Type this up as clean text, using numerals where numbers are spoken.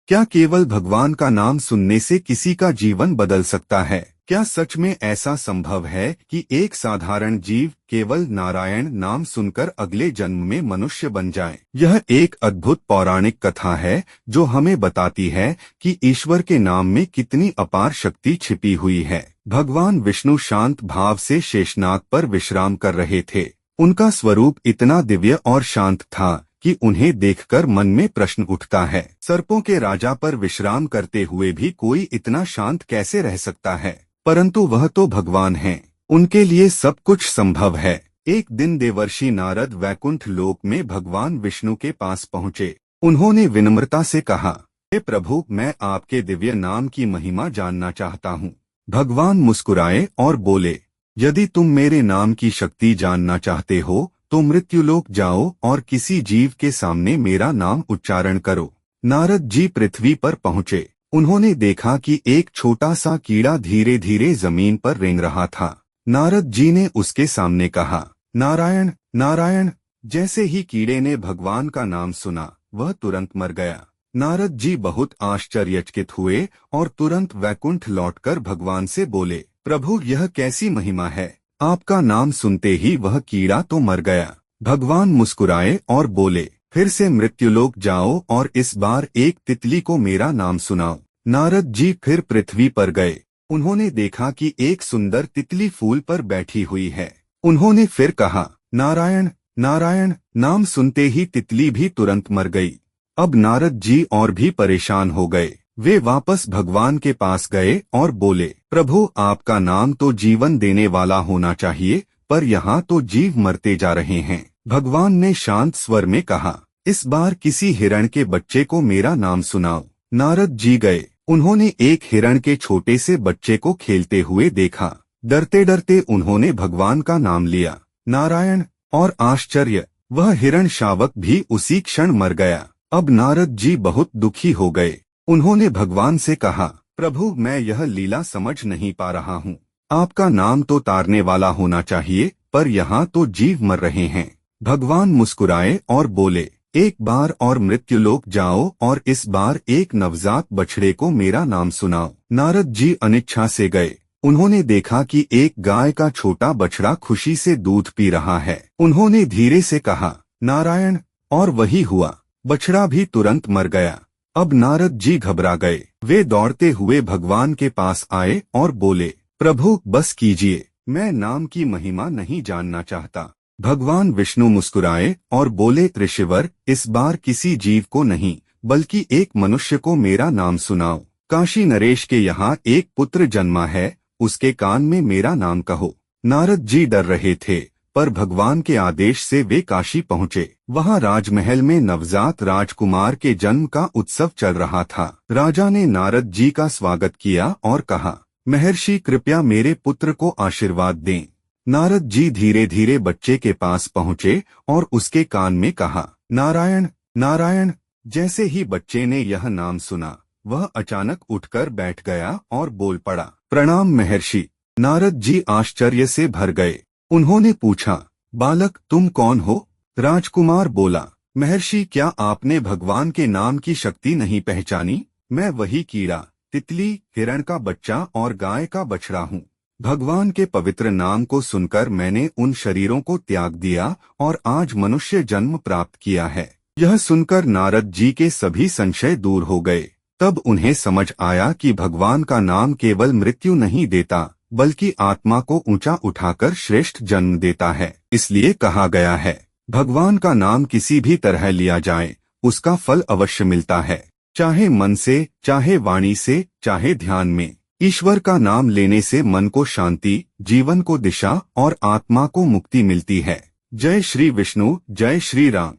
क्या केवल भगवान का नाम सुनने से किसी का जीवन बदल सकता है? क्या सच में ऐसा संभव है कि एक साधारण जीव केवल नारायण नाम सुनकर अगले जन्म में मनुष्य बन जाए? यह एक अद्भुत पौराणिक कथा है जो हमें बताती है कि ईश्वर के नाम में कितनी अपार शक्ति छिपी हुई है। भगवान विष्णु शांत भाव से शेषनाग पर विश्राम कर रहे थे। उनका स्वरूप इतना दिव्य और शांत था कि उन्हें देखकर मन में प्रश्न उठता है, सर्पों के राजा पर विश्राम करते हुए भी कोई इतना शांत कैसे रह सकता है? परंतु वह तो भगवान हैं, उनके लिए सब कुछ संभव है। एक दिन देवर्षि नारद वैकुंठ लोक में भगवान विष्णु के पास पहुँचे। उन्होंने विनम्रता से कहा, हे प्रभु, मैं आपके दिव्य नाम की महिमा जानना चाहता हूँ। भगवान मुस्कुराए और बोले, यदि तुम मेरे नाम की शक्ति जानना चाहते हो तो मृत्युलोक जाओ और किसी जीव के सामने मेरा नाम उच्चारण करो। नारद जी पृथ्वी पर पहुँचे। उन्होंने देखा कि एक छोटा सा कीड़ा धीरे धीरे जमीन पर रेंग रहा था। नारद जी ने उसके सामने कहा, नारायण नारायण। जैसे ही कीड़े ने भगवान का नाम सुना, वह तुरंत मर गया। नारद जी बहुत आश्चर्यचकित हुए और तुरंत वैकुंठ लौटकर भगवान से बोले, प्रभु, यह कैसी महिमा है? आपका नाम सुनते ही वह कीड़ा तो मर गया। भगवान मुस्कुराए और बोले, फिर से मृत्युलोक जाओ और इस बार एक तितली को मेरा नाम सुनाओ। नारद जी फिर पृथ्वी पर गए। उन्होंने देखा कि एक सुंदर तितली फूल पर बैठी हुई है। उन्होंने फिर कहा, नारायण नारायण। नाम सुनते ही तितली भी तुरंत मर गई। अब नारद जी और भी परेशान हो गए। वे वापस भगवान के पास गए और बोले, प्रभु, आपका नाम तो जीवन देने वाला होना चाहिए, पर यहाँ तो जीव मरते जा रहे हैं। भगवान ने शांत स्वर में कहा, इस बार किसी हिरण के बच्चे को मेरा नाम सुनाओ। नारद जी गए। उन्होंने एक हिरण के छोटे से बच्चे को खेलते हुए देखा। डरते डरते उन्होंने भगवान का नाम लिया, नारायण, और आश्चर्य, वह हिरण शावक भी उसी क्षण मर गया। अब नारद जी बहुत दुखी हो गए। उन्होंने भगवान से कहा, प्रभु, मैं यह लीला समझ नहीं पा रहा हूँ। आपका नाम तो तारने वाला होना चाहिए, पर यहाँ तो जीव मर रहे हैं। भगवान मुस्कुराए और बोले, एक बार और मृत्युलोक जाओ और इस बार एक नवजात बछड़े को मेरा नाम सुनाओ। नारद जी अनिच्छा से गए। उन्होंने देखा कि एक गाय का छोटा बछड़ा खुशी से दूध पी रहा है। उन्होंने धीरे से कहा, नारायण, और वही हुआ। बछड़ा भी तुरंत मर गया। अब नारद जी घबरा गए। वे दौड़ते हुए भगवान के पास आए और बोले, प्रभु, बस कीजिए, मैं नाम की महिमा नहीं जानना चाहता। भगवान विष्णु मुस्कुराए और बोले, ऋषिवर, इस बार किसी जीव को नहीं, बल्कि एक मनुष्य को मेरा नाम सुनाओ। काशी नरेश के यहाँ एक पुत्र जन्मा है, उसके कान में मेरा नाम कहो। नारद जी डर रहे थे, पर भगवान के आदेश से वे काशी पहुँचे। वहाँ राजमहल में नवजात राजकुमार के जन्म का उत्सव चल रहा था। राजा ने नारद जी का स्वागत किया और कहा, महर्षि, कृपया मेरे पुत्र को आशीर्वाद दें। नारद जी धीरे धीरे बच्चे के पास पहुँचे और उसके कान में कहा, नारायण नारायण। जैसे ही बच्चे ने यह नाम सुना, वह अचानक उठकर बैठ गया और बोल पड़ा, प्रणाम महर्षि। नारद जी आश्चर्य से भर गए। उन्होंने पूछा, बालक, तुम कौन हो? राजकुमार बोला, महर्षि, क्या आपने भगवान के नाम की शक्ति नहीं पहचानी? मैं वही कीड़ा, तितली, हिरण का बच्चा और गाय का बछड़ा हूँ। भगवान के पवित्र नाम को सुनकर मैंने उन शरीरों को त्याग दिया और आज मनुष्य जन्म प्राप्त किया है। यह सुनकर नारद जी के सभी संशय दूर हो गए। तब उन्हें समझ आया कि भगवान का नाम केवल मृत्यु नहीं देता, बल्कि आत्मा को ऊंचा उठाकर श्रेष्ठ जन्म देता है। इसलिए कहा गया है, भगवान का नाम किसी भी तरह लिया जाए, उसका फल अवश्य मिलता है, चाहे मन से, चाहे वाणी से, चाहे ध्यान में। ईश्वर का नाम लेने से मन को शांति, जीवन को दिशा और आत्मा को मुक्ति मिलती है। जय श्री विष्णु, जय श्री राम।